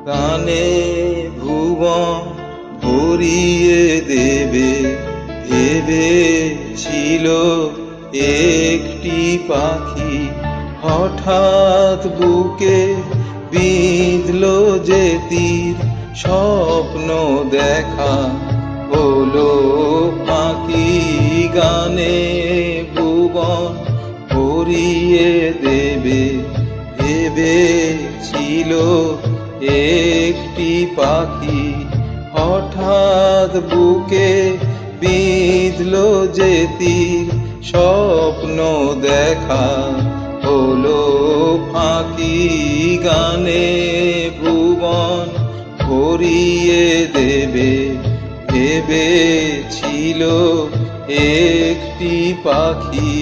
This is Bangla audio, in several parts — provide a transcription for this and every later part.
গানে ভুবন ভরিয়ে দেবে ভেবেছিল একটি পাখি, হঠাৎ বুকে বিঁধল যে তীর, স্বপ্ন দেখা হলো ফাঁকি। গানে ভুবন ভরিয়ে দেবে ভেবেছিল একটি পাখি, হঠাৎ বুকে বিঁধল যে তীর, স্বপ্ন দেখা হলো ফাঁকি। গানে ভুবন ভরিয়ে দেবে ভেবেছিল একটি পাখি।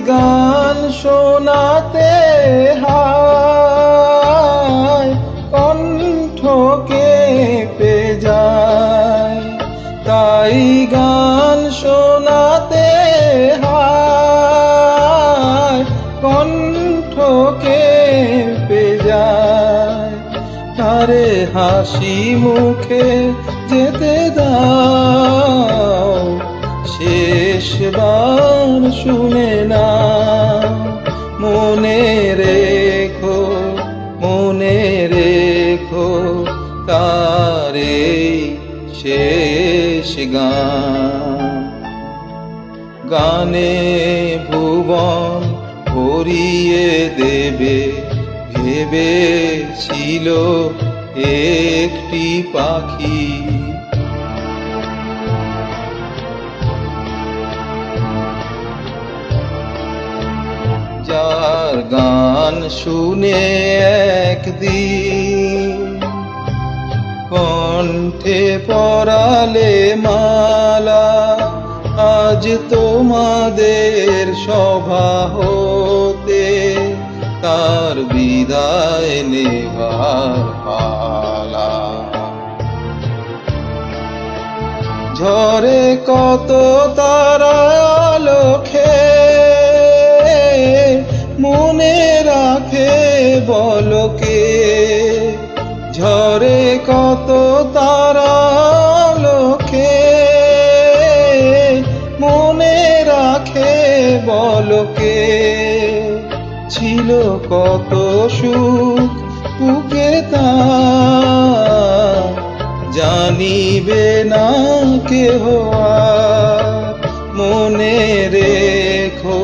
গান শোনাতে হায় কণ্ঠ কেঁপে যায়, তাই গান শোনাতে হায় কণ্ঠ কেঁপে যায়। তারে হাসি মুখে যেতে দাও, শেষবার শুনে না। মনে রেখো তারে শেষ গান। গানে ভুবন ভরিয়ে দেবে ভেবেছিল একটি পাখি। যার গান শুনে একদিন কণ্ঠে পরালে মালা, আজ তোমাদের সভা হতে তার বিদায় নেবার পালা। ঝরে কত তারা আলোকে মনে রাখে বলকে, ঝরে কত তারা লোকে মনে রাখে বলকে। ছিল কত সুখ বুকে তার, জানিবে না কেহ আর। মনে রেখো